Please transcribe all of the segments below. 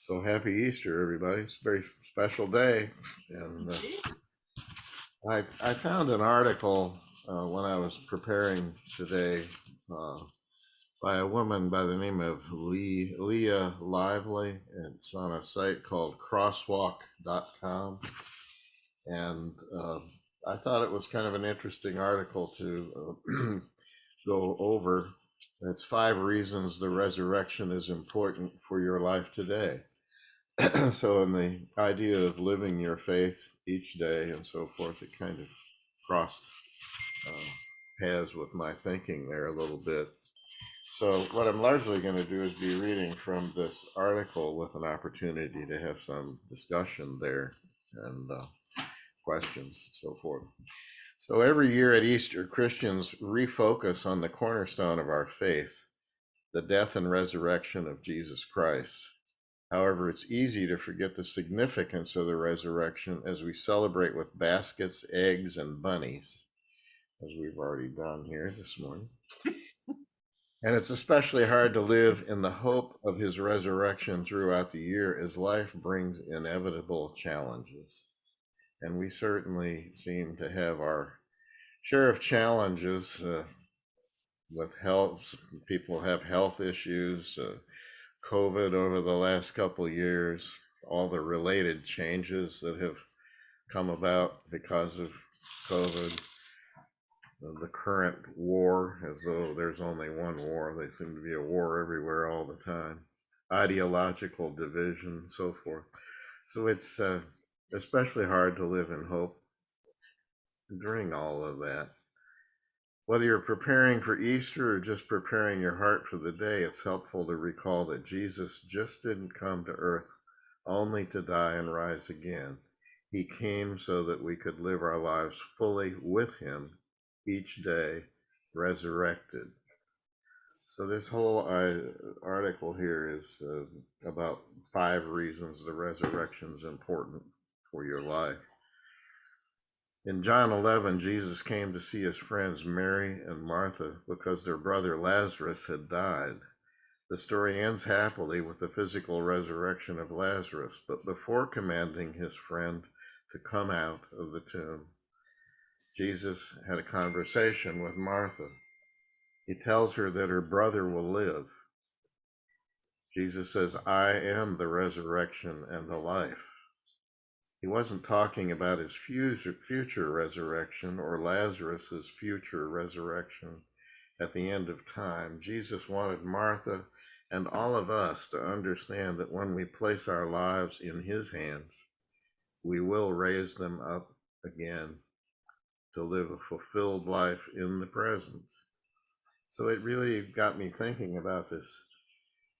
So happy Easter, everybody. It's a very special day. And I found an article when I was preparing today uh, by a woman by the name of Leah Lively. It's on a site called crosswalk.com. And I thought it was kind of an interesting article to go over. It's 5 reasons the resurrection is important for your life today. So in the idea of living your faith each day and so forth, it kind of crossed paths with my thinking there a little bit. So what I'm largely going to do is be reading from this article with an opportunity to have some discussion there and questions and so forth. So every year at Easter, Christians refocus on the cornerstone of our faith, the death and resurrection of Jesus Christ. However, it's easy to forget the significance of the resurrection as we celebrate with baskets, eggs, and bunnies, as we've already done here this morning. And it's especially hard to live in the hope of his resurrection throughout the year as life brings inevitable challenges. And we certainly seem to have our share of challenges with health. People have health issues. COVID over the last couple of years, all the related changes that have come about because of COVID, the current war, as though there's only one war. There seems to be a war everywhere all the time, ideological division, and so forth. So it's especially hard to live in hope during all of that. Whether you're preparing for Easter or just preparing your heart for the day, it's helpful to recall that Jesus just didn't come to earth only to die and rise again. He came so that we could live our lives fully with him each day, resurrected. So this whole article here is about 5 reasons the resurrection is important for your life. In John 11, Jesus came to see his friends Mary and Martha because their brother Lazarus had died. The story ends happily with the physical resurrection of Lazarus, but before commanding his friend to come out of the tomb, Jesus had a conversation with Martha. He tells her that her brother will live. Jesus says, "I am the resurrection and the life." He wasn't talking about his future resurrection or Lazarus's future resurrection at the end of time. Jesus wanted Martha and all of us to understand that when we place our lives in his hands, we will raise them up again to live a fulfilled life in the present. So it really got me thinking about this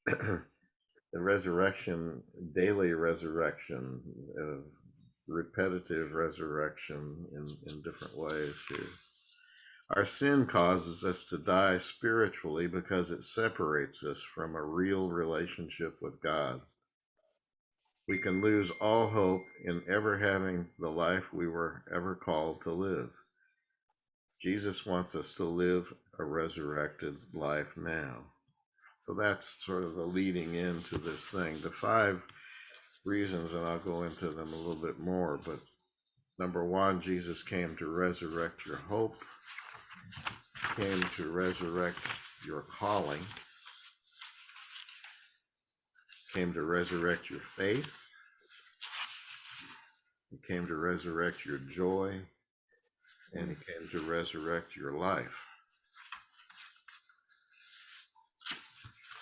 the resurrection, daily resurrection, repetitive resurrection in different ways here. Our sin causes us to die spiritually because it separates us from a real relationship with God. We can lose all hope in ever having the life we were ever called to live. Jesus wants us to live a resurrected life now. So that's sort of the leading into this thing. The 5 reasons, and I'll go into them a little bit more, but number 1, Jesus came to resurrect your hope, came to resurrect your calling, came to resurrect your faith, he came to resurrect your joy, and he came to resurrect your life.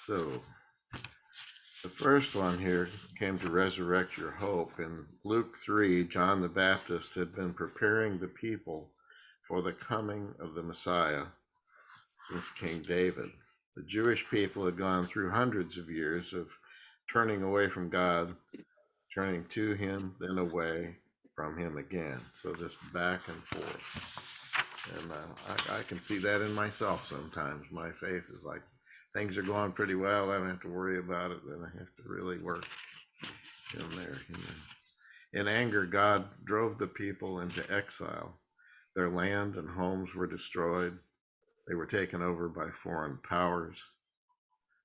So the first one here came to resurrect your hope. In Luke 3, John the Baptist had been preparing the people for the coming of the Messiah since King David. The Jewish people had gone through hundreds of years of turning away from God, turning to him, then away from him again. So this back and forth. And I can see that in myself sometimes. My faith is like, things are going pretty well, I don't have to worry about it, then I have to really work in there. In anger, God drove the people into exile. Their land and homes were destroyed. They were taken over by foreign powers.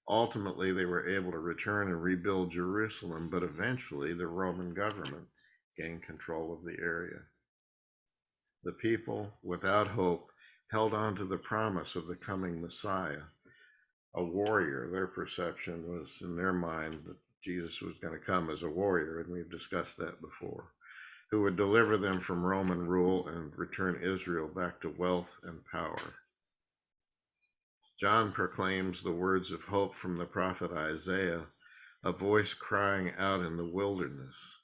Ultimately, they were able to return and rebuild Jerusalem, but eventually the Roman government gained control of the area. The people, without hope, held on to the promise of the coming Messiah, a warrior. Their perception was, in their mind, that Jesus was going to come as a warrior, and we've discussed that before, who would deliver them from Roman rule and return Israel back to wealth and power. John proclaims the words of hope from the prophet Isaiah, a voice crying out in the wilderness,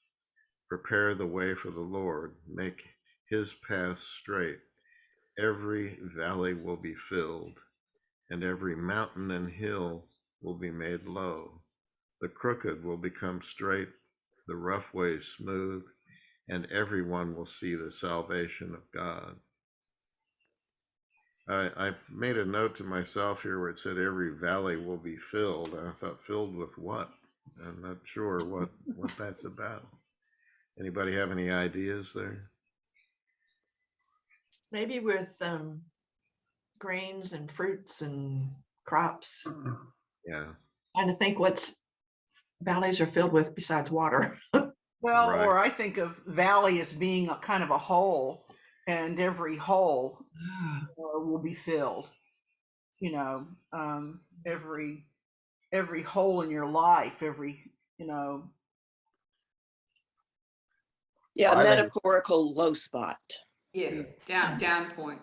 "Prepare the way for the Lord, make his path straight. Every valley will be filled, and every mountain and hill will be made low. The crooked will become straight, the rough ways smooth, and everyone will see the salvation of God." I made a note to myself here where it said every valley will be filled. And I thought, filled with what? I'm not sure what that's about. Anybody have any ideas there? Maybe with grains and fruits and crops. Yeah. Trying to think what valleys are filled with besides water. Well, Right. or I think of valley as being a kind of a hole, and every hole will be filled. You know, every hole in your life, Yeah, Well, a I think metaphorical low spot. Yeah, down point.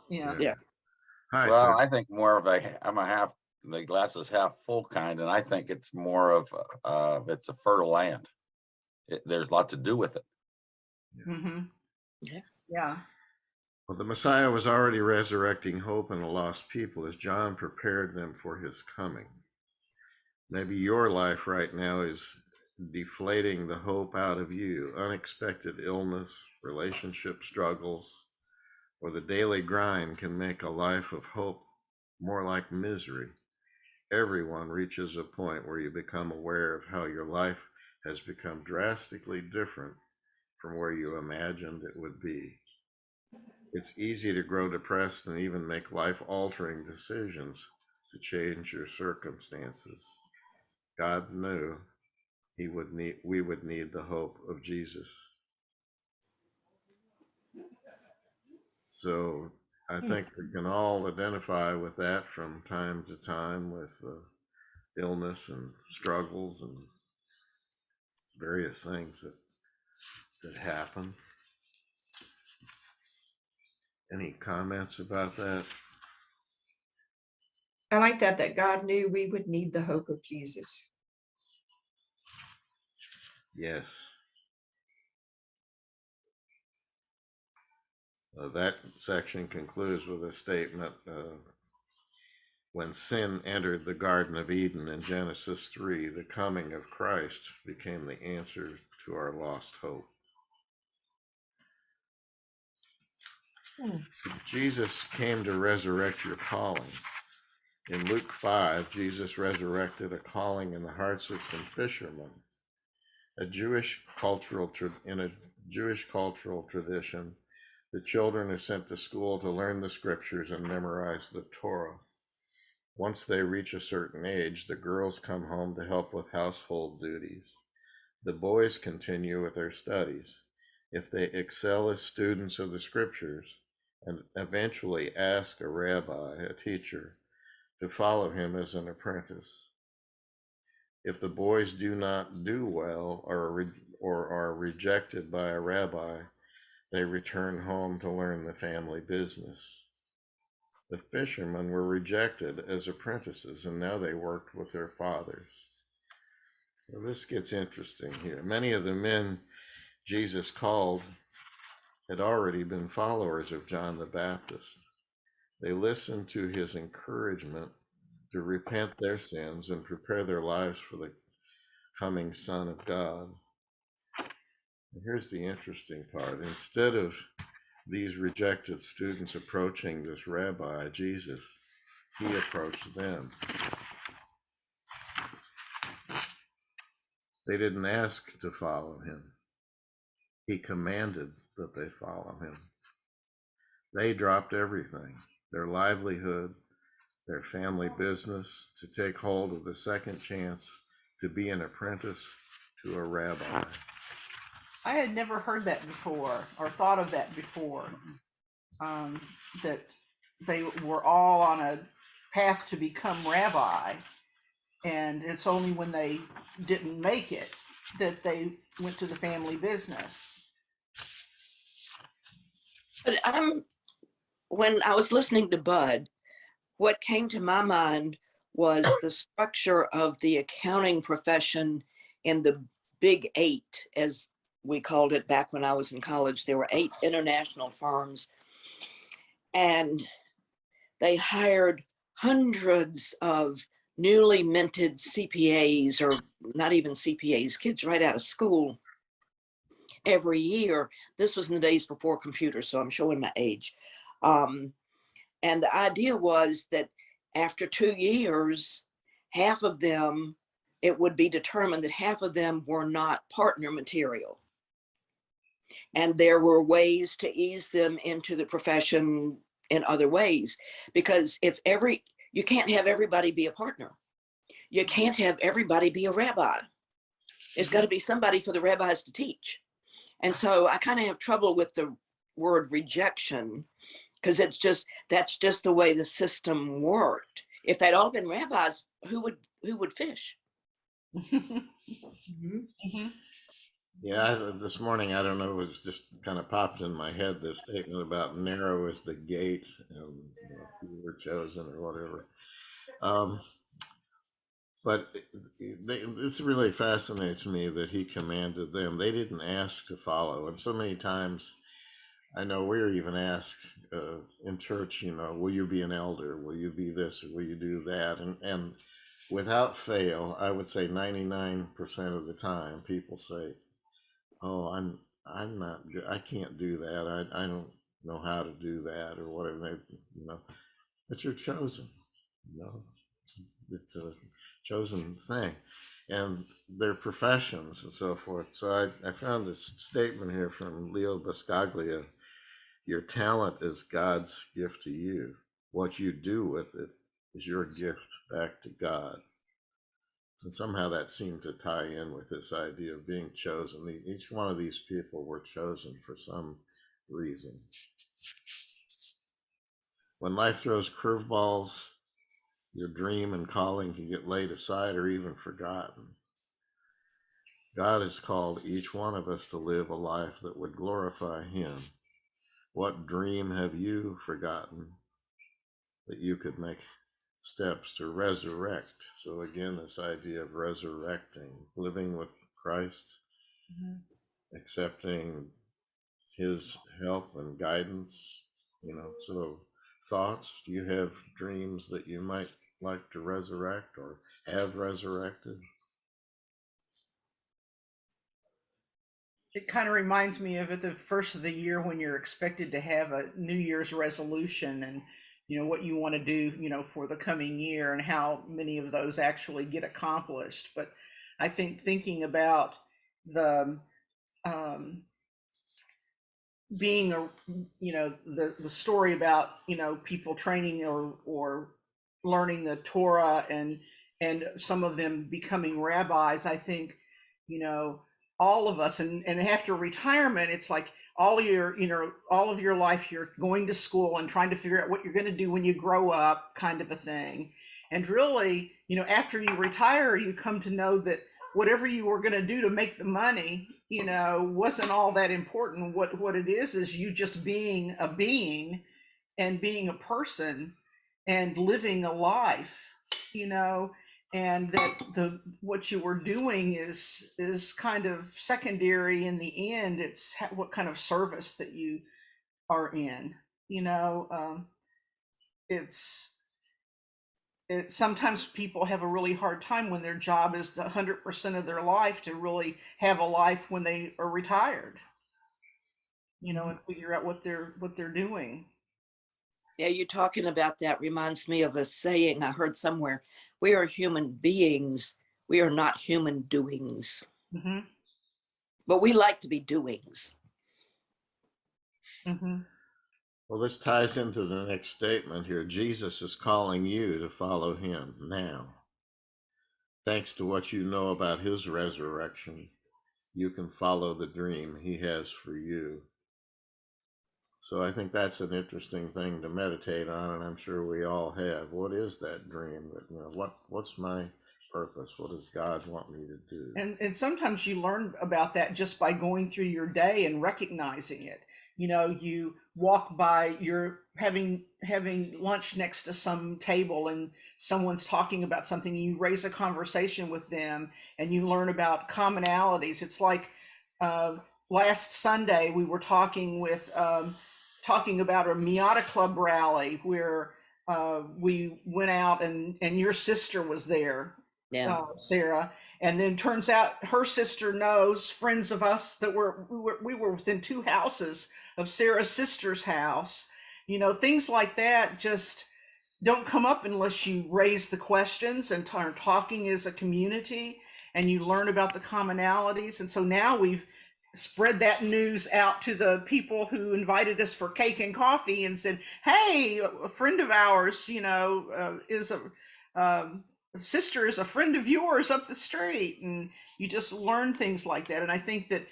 yeah. Hi, well, sir. I think more of I'm a half, the glass is half full kind, and I think it's more of it's a fertile land. There's a lot to do with it. Mm-hmm. Yeah. Well, the Messiah was already resurrecting hope in the lost people as John prepared them for his coming. Maybe your life right now is deflating the hope out of you. Unexpected illness, relationship struggles, or the daily grind can make a life of hope more like misery. Everyone reaches a point where you become aware of how your life has become drastically different from where you imagined it would be. It's easy to grow depressed and even make life-altering decisions to change your circumstances. God knew we would need the hope of Jesus. So I think we can all identify with that from time to time with illness and struggles and various things that happen. Any comments about that? I like that God knew we would need the hope of Jesus. Yes. That section concludes with a statement, when sin entered the Garden of Eden in Genesis 3, the coming of Christ became the answer to our lost hope. Jesus came to resurrect your calling. In Luke 5, Jesus resurrected a calling in the hearts of some fishermen. In a Jewish cultural tradition, the children are sent to school to learn the scriptures and memorize the Torah. Once they reach a certain age, the girls come home to help with household duties. The boys continue with their studies. If they excel as students of the scriptures and eventually ask a rabbi, a teacher, to follow him as an apprentice. If the boys do not do well or are rejected by a rabbi, they return home to learn the family business. The fishermen were rejected as apprentices, and now they worked with their fathers. Well, this gets interesting here. Many of the men Jesus called had already been followers of John the Baptist. They listened to his encouragement to repent their sins and prepare their lives for the coming Son of God. And here's the interesting part. Instead of these rejected students approaching this rabbi, Jesus, he approached them. They didn't ask to follow him. He commanded that they follow him. They dropped everything, their livelihood, their family business, to take hold of the second chance to be an apprentice to a rabbi. I had never heard that before or thought of that before. That they were all on a path to become rabbi, and it's only when they didn't make it that they went to the family business. But when I was listening to Bud, what came to my mind was the structure of the accounting profession in the Big Eight, as we called it back when I was in college. There were 8 international firms, and they hired hundreds of newly minted CPAs, or not even CPAs, kids right out of school every year. This was in the days before computers, so I'm showing my age. And the idea was that after 2 years, half of them, it would be determined that half of them were not partner material. And there were ways to ease them into the profession in other ways, because you can't have everybody be a partner. You can't have everybody be a rabbi. There's got to be somebody for the rabbis to teach. And so I kind of have trouble with the word rejection, because that's just the way the system worked. If they'd all been rabbis, who would fish? Yeah, this morning, I don't know, it was just kind of popped in my head, this statement about narrow is the gate, and you were chosen or whatever. But this really fascinates me that he commanded them. They didn't ask to follow. And so many times, I know we're even asked in church, will you be an elder? Will you be this, or will you do that? And without fail, I would say 99% of the time, people say, oh, I'm not good. I can't do that. I don't know how to do that, or whatever. But you're chosen. It's a chosen thing, and their professions and so forth. So I found this statement here from Leo Buscaglia: your talent is God's gift to you. What you do with it is your gift back to God. And somehow that seemed to tie in with this idea of being chosen. Each one of these people were chosen for some reason. When life throws curveballs, your dream and calling can get laid aside or even forgotten. God has called each one of us to live a life that would glorify Him. What dream have you forgotten that you could make steps to resurrect? So again, this idea of resurrecting, living with Christ, accepting His help and guidance. So thoughts, do you have dreams that you might like to resurrect or have resurrected? It kind of reminds me of at the first of the year when you're expected to have a New Year's resolution, and what you want to do, for the coming year, and how many of those actually get accomplished. But I think thinking about the being the story about people training or learning the Torah, and some of them becoming rabbis. I think all of us, and after retirement, it's like all of your life you're going to school and trying to figure out what you're going to do when you grow up, kind of a thing. And really, after you retire, you come to know that whatever you were going to do to make the money, wasn't all that important. What it is you just being a being, and being a person, and living a life, and that what you were doing is kind of secondary in the end. It's what kind of service that you are in. It's sometimes people have a really hard time when their job is 100% of their life, to really have a life when they are retired, and figure out what they're doing. Yeah, you talking about that reminds me of a saying I heard somewhere: we are human beings, we are not human doings. But we like to be doings. Well, this ties into the next statement here. Jesus is calling you to follow him now. Thanks to what you know about his resurrection, you can follow the dream he has for you. So I think that's an interesting thing to meditate on, and I'm sure we all have. What is that dream? That, you know, what's my purpose? What does God want me to do? And sometimes you learn about that just by going through your day and recognizing it. You know, you walk by, you're having lunch next to some table and someone's talking about something, and you raise a conversation with them and you learn about commonalities. It's like last Sunday we were talking about a Miata Club rally where we went out and your sister was there, Yeah. Sarah, and then turns out her sister knows friends of us that we were within 2 houses of Sarah's sister's house. You know, things like that just don't come up unless you raise the questions and are talking as a community and you learn about the commonalities. And so now we've spread that news out to the people who invited us for cake and coffee and said, hey, a friend of ours, you know, is sister is a friend of yours up the street. And you just learn things like that. And I think that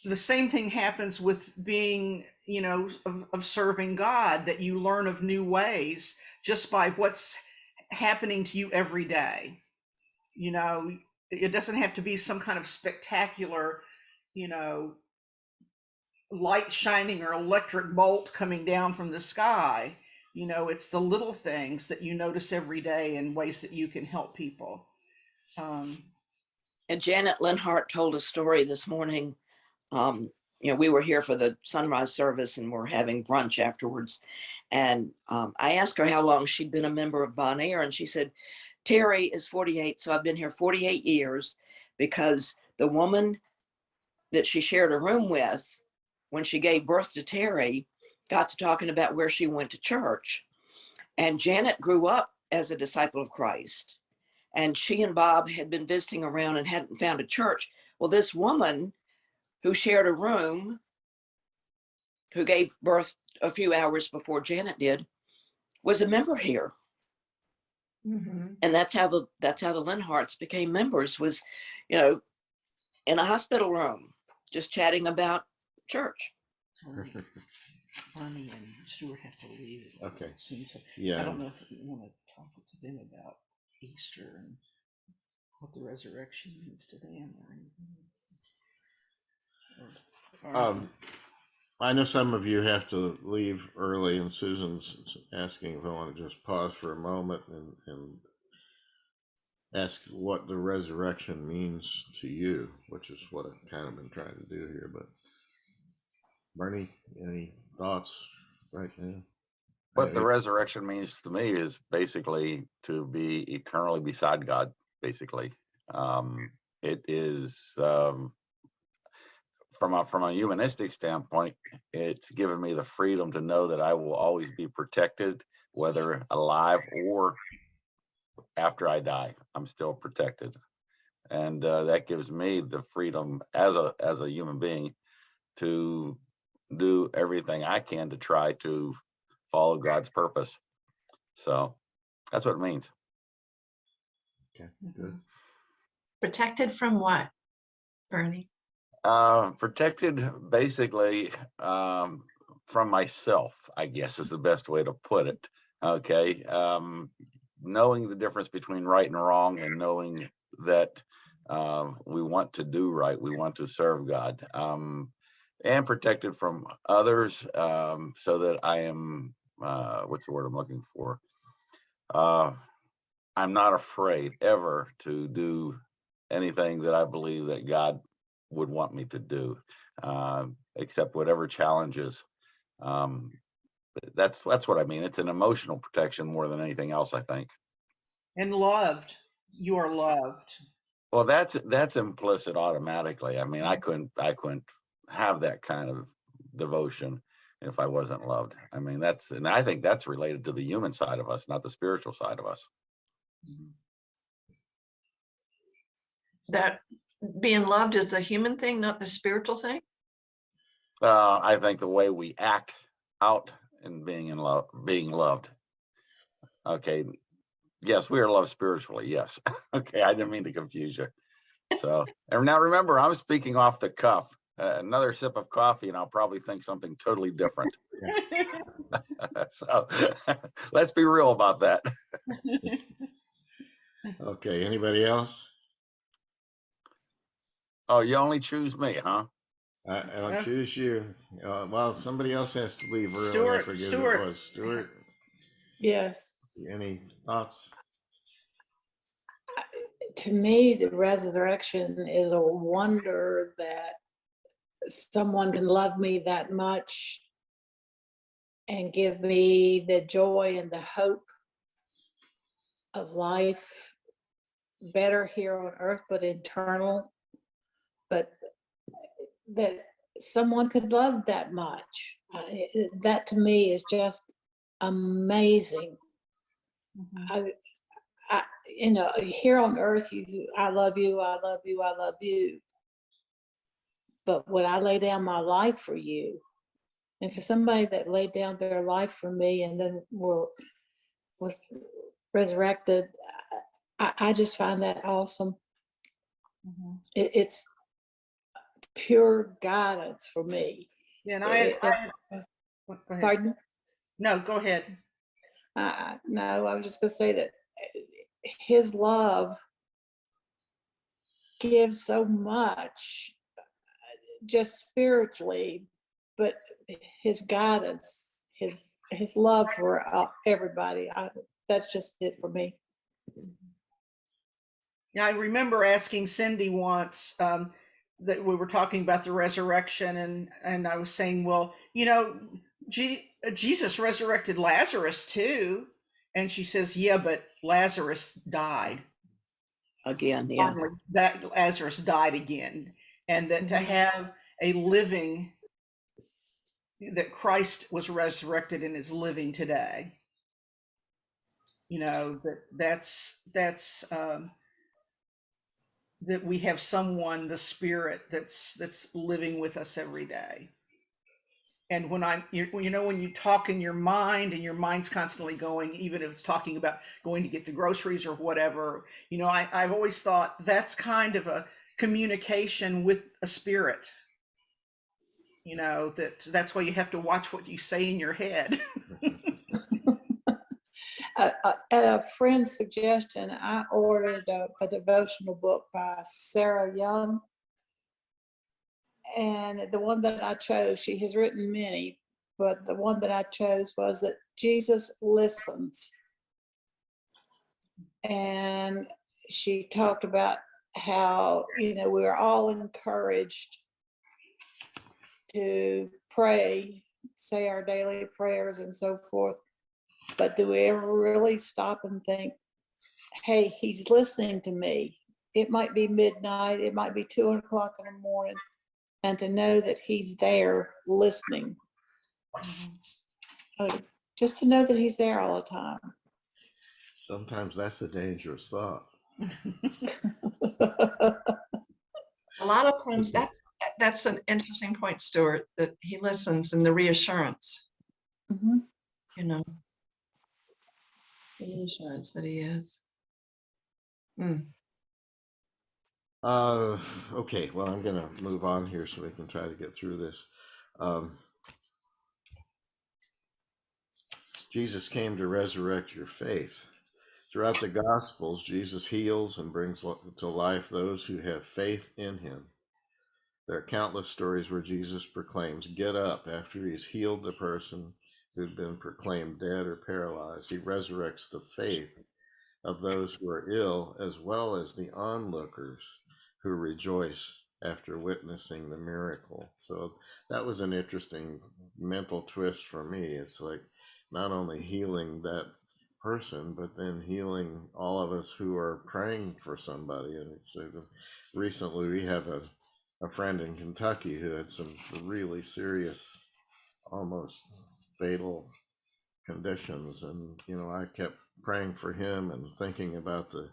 the same thing happens with being, you know, of serving God, that you learn of new ways just by what's happening to you every day. You know, it doesn't have to be some kind of spectacular, you know, light shining or electric bolt coming down from the sky. You know, it's the little things that you notice every day and ways that you can help people. And Janet Linhart told a story this morning. You know, we were here for the sunrise service and we're having brunch afterwards. And I asked her how long she'd been a member of Bon Air. And she said, Terry is 48. So I've been here 48 years, because the woman that she shared a room with, when she gave birth to Terry, got to talking about where she went to church. And Janet grew up as a disciple of Christ. And she and Bob had been visiting around and hadn't found a church. Well, this woman who shared a room, who gave birth a few hours before Janet did, was a member here. Mm-hmm. And that's how the Linharts became members, was, you know, in a hospital room, just chatting about church. Barney and Stuart have to leave Okay. soon, so I Yeah. don't know if you want to talk to them about Easter and what the resurrection means to them or anything. I know some of you have to leave early, and Susan's asking if I want to just pause for a moment and ask what the resurrection means to you, which is what I've kind of been trying to do here. But Bernie, any thoughts right now? What the resurrection means to me is basically to be eternally beside God, basically. It is, from a humanistic standpoint, it's given me the freedom to know that I will always be protected, whether alive or after I die. I'm still protected. And that gives me the freedom as a human being to do everything I can to try to follow God's purpose. So that's what it means. Okay, good. Protected from what, Bernie? Protected basically from myself, I guess is the best way to put it. Okay. Knowing the difference between right and wrong, and knowing that we want to do right, we want to serve God, and protected from others, so that I am, what's the word I'm looking for? I'm not afraid ever to do anything that I believe that God would want me to do, accept whatever challenges. That's what I mean. It's an emotional protection more than anything else, I think. And loved. You are loved. Well, that's implicit automatically. I mean, I couldn't have that kind of devotion if I wasn't loved. I mean, and I think that's related to the human side of us, not the spiritual side of us. That being loved is the human thing, not the spiritual thing? I think the way we act out and being in love, being loved. Okay. Yes, we are loved spiritually. Yes. Okay. I didn't mean to confuse you. So, and now remember, I'm speaking off the cuff. Another sip of coffee, and I'll probably think something totally different. So, let's be real about that. Okay, anybody else? Oh, you only choose me, huh? I'll Yeah. choose you. Well, somebody else has to leave early. I Stuart, forget who Stuart. it was. Stuart, Yes. any thoughts? To me, the resurrection is a wonder that someone can love me that much and give me the joy and the hope of life better here on earth, but eternal. But that someone could love that much. That to me is just amazing. Mhm. I, here on earth, I love you, I love you, I love you. But when I lay down my life for you, and for somebody that laid down their life for me and then was resurrected, I just find that awesome. Mhm. It's pure guidance for me. Yeah, and go ahead. Pardon? No, go ahead. No, I was just going to say that his love gives so much, just spiritually, but his guidance, his love for everybody. That's just it for me. Yeah, I remember asking Cindy once that we were talking about the resurrection, and I was saying, well, Jesus resurrected Lazarus too, and she says, yeah, but Lazarus died. Again, yeah. Finally, that Lazarus died again, and that to have a living, that Christ was resurrected and is living today. That we have someone, the Spirit, that's living with us every day. And when you talk in your mind and your mind's constantly going, even if it's talking about going to get the groceries or whatever, I've always thought that's kind of a communication with a spirit. That's why you have to watch what you say in your head. At a friend's suggestion, I ordered a devotional book by Sarah Young. And the one that I chose, she has written many, but the one that I chose was that Jesus listens. And she talked about how, we're all encouraged to pray, say our daily prayers and so forth. But do we ever really stop and think, hey, he's listening to me? It might be midnight, it might be 2:00 in the morning, and to know that he's there listening. Just to know that he's there all the time. Sometimes that's a dangerous thought. A lot of times that's an interesting point, Stuart, that he listens and the reassurance, Mhm. the reassurance that he is. Okay, well, I'm going to move on here so we can try to get through this. Jesus came to resurrect your faith. Throughout the Gospels, Jesus heals and brings to life those who have faith in him. There are countless stories where Jesus proclaims, "Get up," after he's healed the person who'd been proclaimed dead or paralyzed. He resurrects the faith of those who are ill, as well as the onlookers who rejoice after witnessing the miracle. So that was an interesting mental twist for me. It's like not only healing that person, but then healing all of us who are praying for somebody. And so recently we have a friend in Kentucky who had some really serious, almost fatal conditions. And, I kept praying for him and thinking about the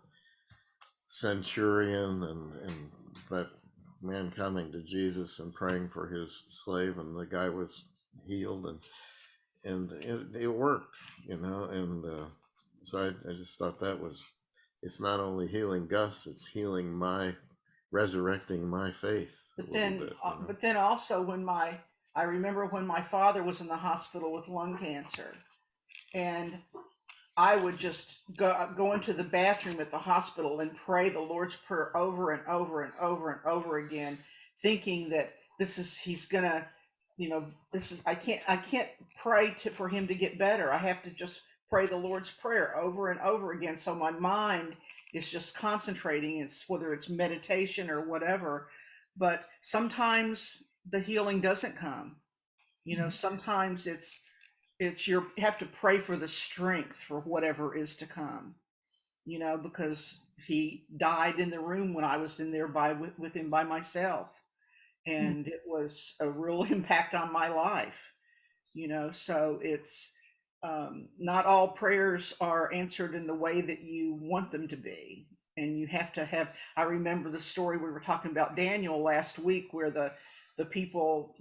centurion and that man coming to Jesus and praying for his slave, and the guy was healed. And and it worked, and so I just thought that was, it's not only healing Gus, it's healing resurrecting my faith a But little then, bit. but then also I remember when my father was in the hospital with lung cancer, and I would just go into the bathroom at the hospital and pray the Lord's Prayer over and over and over and over again, thinking that he's gonna, I can't pray for him to get better. I have to just pray the Lord's Prayer over and over again. So my mind is just concentrating. It's whether it's meditation or whatever, but sometimes the healing doesn't come. Sometimes you have to pray for the strength for whatever is to come, because he died in the room when I was in there with him by myself, and it was a real impact on my life. So it's not all prayers are answered in the way that you want them to be, and you have to have. I remember the story we were talking about Daniel last week, where the people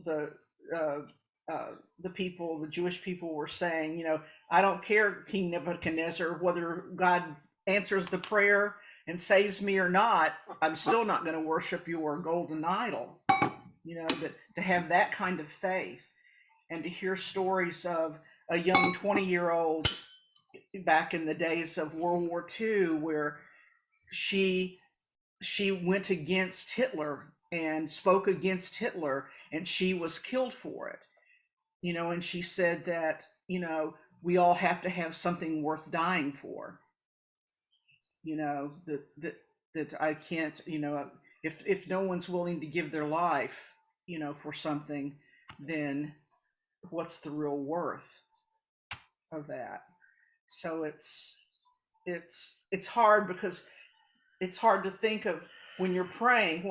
uh, the Jewish people were saying, I don't care, King Nebuchadnezzar, whether God answers the prayer and saves me or not. I'm still not going to worship your golden idol. That to have that kind of faith, and to hear stories of a young 20-year-old back in the days of World War II, where she went against Hitler and spoke against Hitler, and she was killed for it. And she said that, we all have to have something worth dying for. That I can't, if no one's willing to give their life, for something, then what's the real worth of that? So it's hard, because it's hard to think of when you're praying,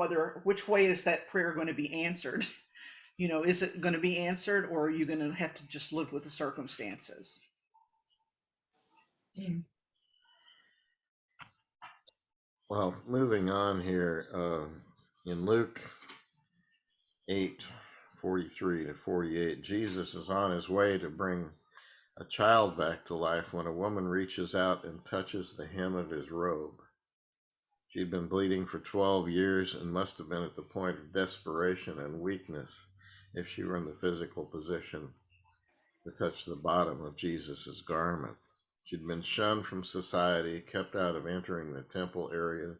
which way is that prayer going to be answered? Is it going to be answered, or are you going to have to just live with the circumstances? Well, moving on here, in Luke 8:43-48, Jesus is on his way to bring a child back to life when a woman reaches out and touches the hem of his robe. She'd been bleeding for 12 years and must have been at the point of desperation and weakness if she were in the physical position to touch the bottom of Jesus's garment. She'd been shunned from society, kept out of entering the temple area,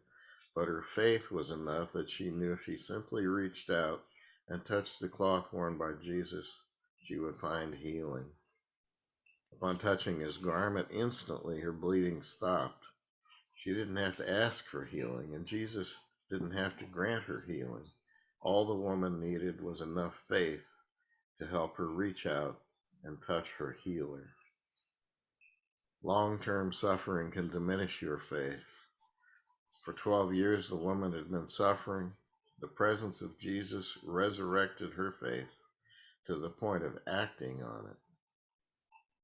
but her faith was enough that she knew if she simply reached out and touched the cloth worn by Jesus, she would find healing. Upon touching his garment, instantly her bleeding stopped. She didn't have to ask for healing, and Jesus didn't have to grant her healing. All the woman needed was enough faith to help her reach out and touch her healer. Long-term suffering can diminish your faith. For 12 years, the woman had been suffering. The presence of Jesus resurrected her faith to the point of acting on it.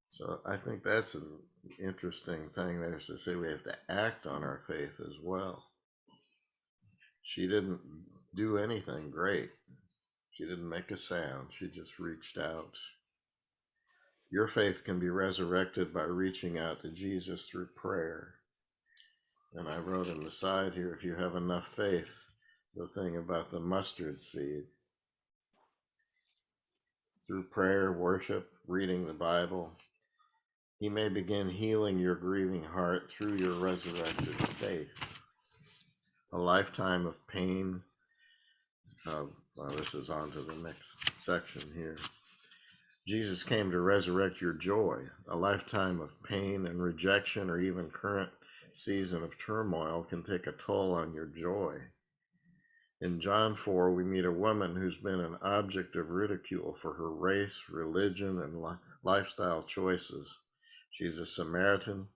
So I think that's an interesting thing there, is to say we have to act on our faith as well. She didn't do anything great. She didn't make a sound. She just reached out. Your faith can be resurrected by reaching out to Jesus through prayer. And I wrote in the side here, if you have enough faith, the thing about the mustard seed. Through prayer, worship, reading the Bible, he may begin healing your grieving heart through your resurrected faith. A lifetime of pain. Well, this is on to the next section here. Jesus came to resurrect your joy. A lifetime of pain and rejection, or even current season of turmoil, can take a toll on your joy. In John 4, we meet a woman who's been an object of ridicule for her race, religion, and lifestyle choices. She's a Samaritan.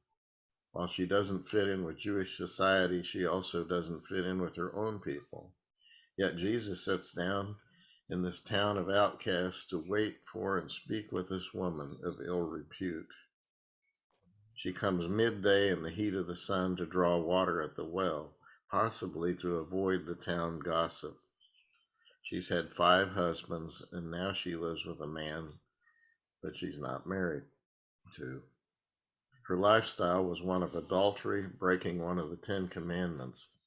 While she doesn't fit in with Jewish society, she also doesn't fit in with her own people. Yet Jesus sits down in this town of outcasts to wait for and speak with this woman of ill repute. She comes midday in the heat of the sun to draw water at the well, possibly to avoid the town gossip. She's had 5 husbands, and now she lives with a man that she's not married to. Her lifestyle was one of adultery, breaking one of the 10 Commandments.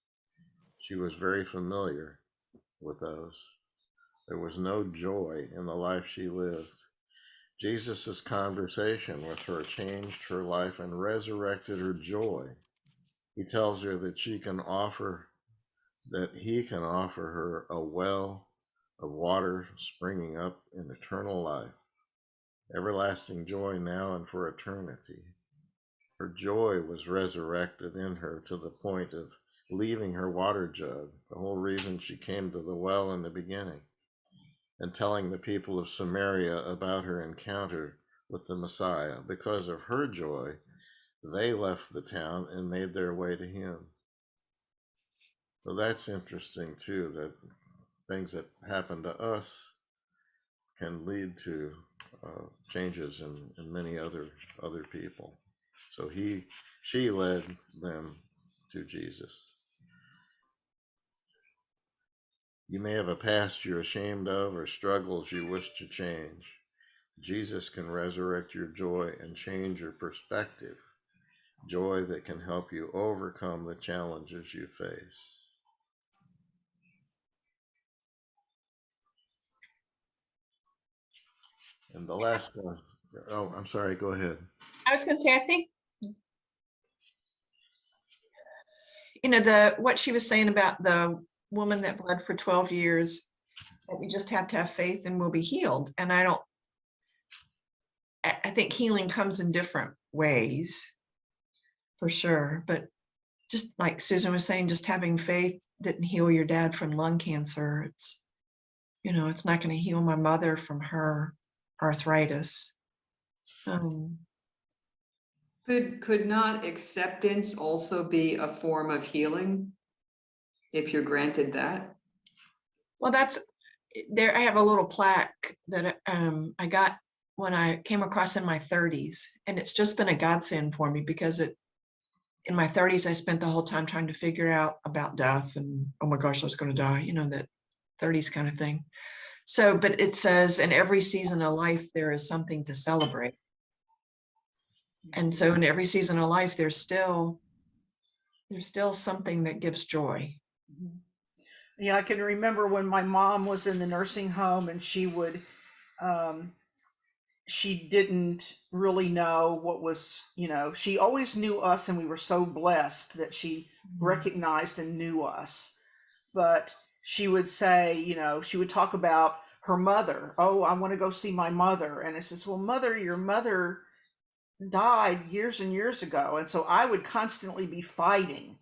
She was very familiar with those. There was no joy in the life she lived. Jesus' conversation with her changed her life and resurrected her joy. He tells her that he can offer her a well of water springing up in eternal life, everlasting joy now and for eternity. Her joy was resurrected in her to the point of leaving her water jug, the whole reason she came to the well in the beginning, and telling the people of Samaria about her encounter with the Messiah. Because of her joy, they left the town and made their way to him. So that's interesting too, that things that happen to us can lead to changes in many other people. So she led them to Jesus. You may have a past you're ashamed of or struggles you wish to change. Jesus can resurrect your joy and change your perspective. Joy that can help you overcome the challenges you face. And the last one, oh, I'm sorry, go ahead. I was going to say, I think, what she was saying about the woman that bled for 12 years, that we just have to have faith and we'll be healed. And I think healing comes in different ways, for sure. But just like Susan was saying, just having faith didn't heal your dad from lung cancer. It's not going to heal my mother from her arthritis. Could not acceptance also be a form of healing if you're granted that? Well, that's there. I have a little plaque that I got when I came across in my 30s, and it's just been a godsend for me because in my 30s, I spent the whole time trying to figure out about death and, oh my gosh, I was going to die, that 30s kind of thing. So, but it says in every season of life, there is something to celebrate. And so in every season of life, there's still something that gives joy. Yeah, I can remember when my mom was in the nursing home and she didn't really know what was, she always knew us and we were so blessed that she recognized and knew us. But she would say, she would talk about her mother. Oh, I want to go see my mother. And I says, well, mother, your mother died years and years ago. And so I would constantly be fighting,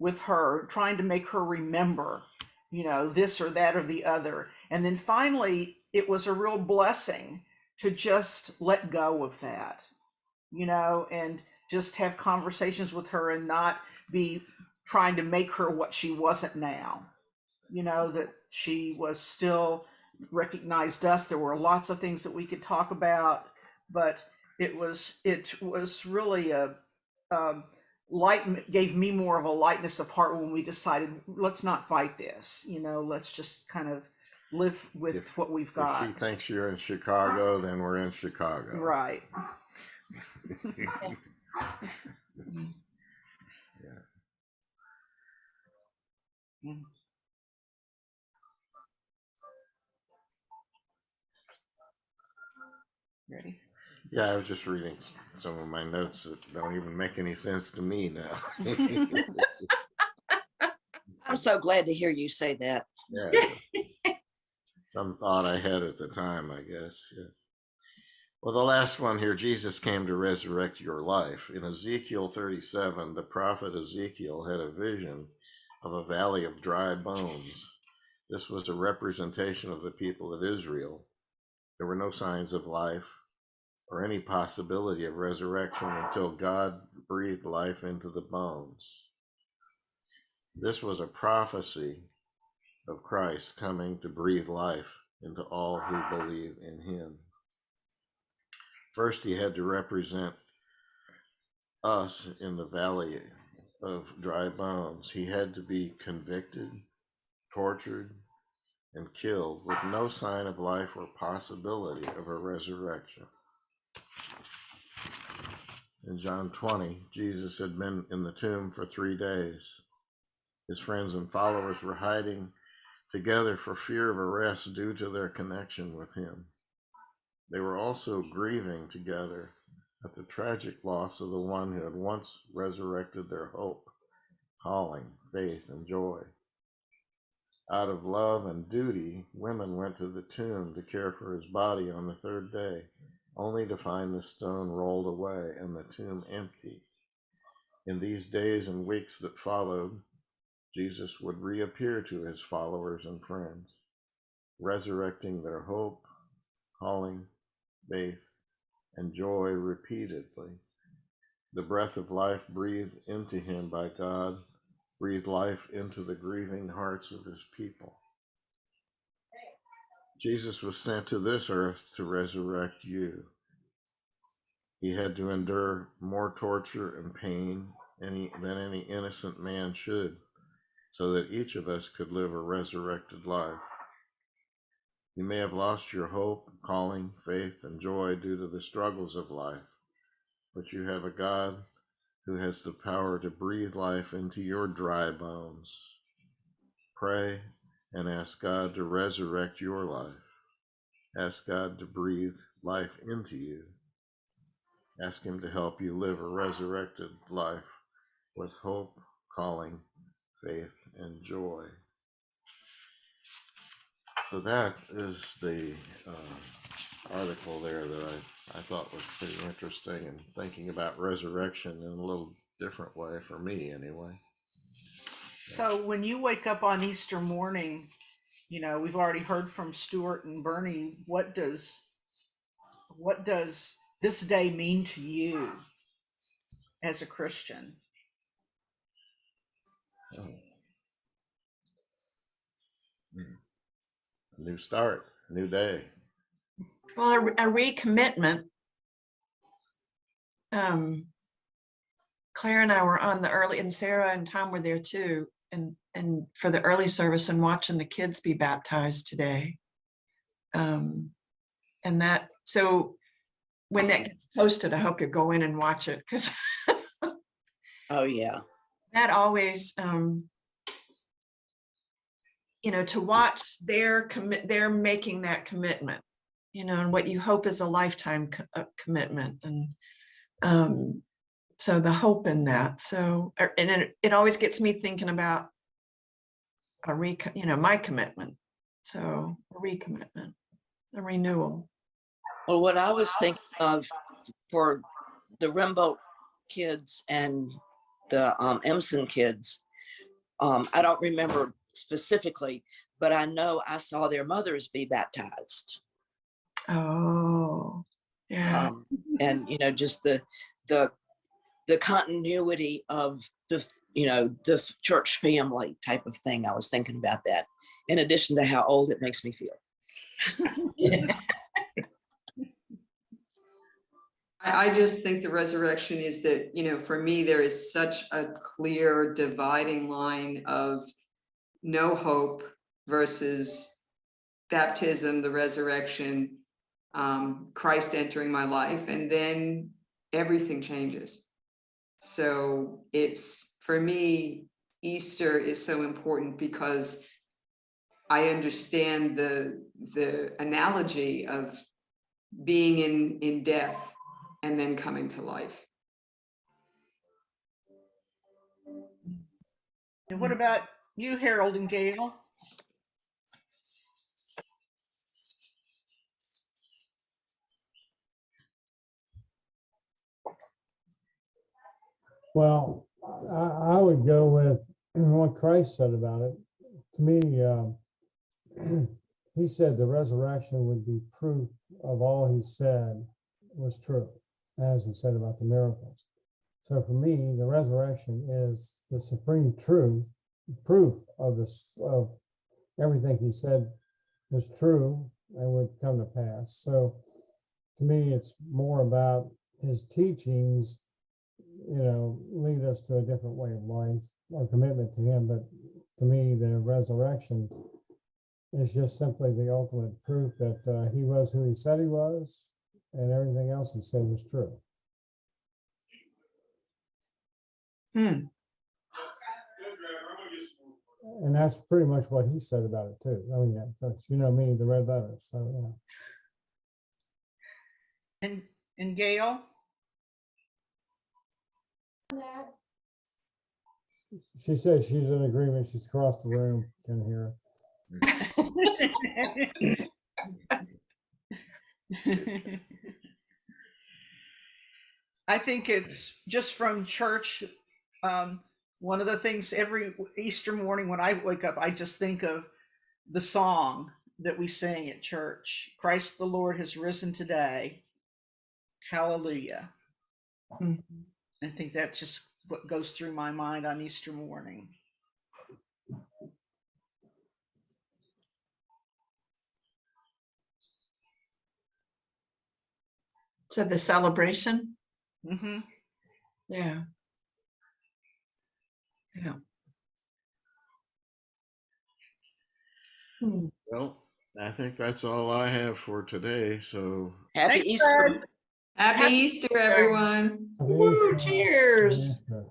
with her, trying to make her remember, this or that or the other. And then finally, it was a real blessing to just let go of that, and just have conversations with her and not be trying to make her what she wasn't now, that she was still recognized us. There were lots of things that we could talk about, but it was really a light, gave me more of a lightness of heart when we decided, let's not fight this, let's just kind of live with what we've got. If she thinks you're in Chicago, then we're in Chicago. Right. Yeah. Ready? Yeah, I was just reading some of my notes that don't even make any sense to me now. I'm so glad to hear you say that. Yeah. Some thought I had at the time, I guess. Yeah. Well, the last one here, Jesus came to resurrect your life. In Ezekiel 37, the prophet Ezekiel had a vision of a valley of dry bones. This was a representation of the people of Israel. There were no signs of life or any possibility of resurrection until God breathed life into the bones. This was a prophecy of Christ coming to breathe life into all who believe in him. First, he had to represent us in the valley of dry bones. He had to be convicted, tortured, and killed with no sign of life or possibility of a resurrection. In John 20, Jesus had been in the tomb for 3 days. His friends and followers were hiding together for fear of arrest due to their connection with him. They were also grieving together at the tragic loss of the one who had once resurrected their hope, calling, faith, and joy. Out of love and duty, women went to the tomb to care for his body on the 3rd day, only to find the stone rolled away and the tomb empty. In these days and weeks that followed, Jesus would reappear to his followers and friends, resurrecting their hope, calling, faith, and joy repeatedly. The breath of life breathed into him by God breathed life into the grieving hearts of his people. Jesus was sent to this earth to resurrect you. He had to endure more torture and pain than any innocent man should, so that each of us could live a resurrected life. You may have lost your hope, calling, faith, and joy due to the struggles of life, but you have a God who has the power to breathe life into your dry bones. Pray and ask God to resurrect your life. Ask God to breathe life into you. Ask him to help you live a resurrected life with hope, calling, faith, and joy. So that is the article there that I thought was pretty interesting, and thinking about resurrection in a little different way for me anyway. So when you wake up on Easter morning, you know, we've already heard from Stuart and Bernie. What does this day mean to you as a Christian? Oh. A new start, new day. Well, a recommitment. Claire and I were on the early, and Sarah and Tom were there too, and for the early service and watching the kids be baptized today. And that, so when that gets posted, I hope you go in and watch it, because Oh, yeah. that always, you know, to watch their making that commitment, you know, and what you hope is a lifetime commitment, and so the hope in that. So, and it always gets me thinking about you know, my commitment. So a recommitment, a renewal. Well, what I was thinking of for the Rimboat kids and the Emson kids, I don't remember specifically, but I know I saw their mothers be baptized. Oh, yeah. And, you know, just the continuity of the, you know, the church family type of thing. I was thinking about that, in addition to how old it makes me feel. I just think the resurrection is that, you know, for me, there is such a clear dividing line of no hope versus baptism, the resurrection, Christ entering my life, and then everything changes. So it's, for me, Easter is so important because I understand the analogy of being in death and then coming to life. And what about you, Harold and Gail? Well, I would go with what Christ said about it. To me, he said the resurrection would be proof of all he said was true, as he said about the miracles. So for me, the resurrection is the supreme proof of this, of everything he said was true and would come to pass. So to me, it's more about his teachings, you know, lead us to a different way of life or commitment to him. But to me, the resurrection is just simply the ultimate proof that he was who he said he was, and everything else he said was true. Hmm. And that's pretty much what he said about it too. I mean, yeah, that's, you know me, the red letters. So And Gail? she says she's in agreement. She's across the room. Can hear her. I think it's just from church. One of the things every Easter morning when I wake up, I just think of the song that we sing at church. Christ the Lord has risen today. Hallelujah. Mhm. I think that's just what goes through my mind on Easter morning. So the celebration. Mm-hmm. Yeah. Yeah. Hmm. Well, I think that's all I have for today. So Happy Thanks, Easter. Fred. Happy Happy Easter, Easter. everyone. Woo, cheers. Easter.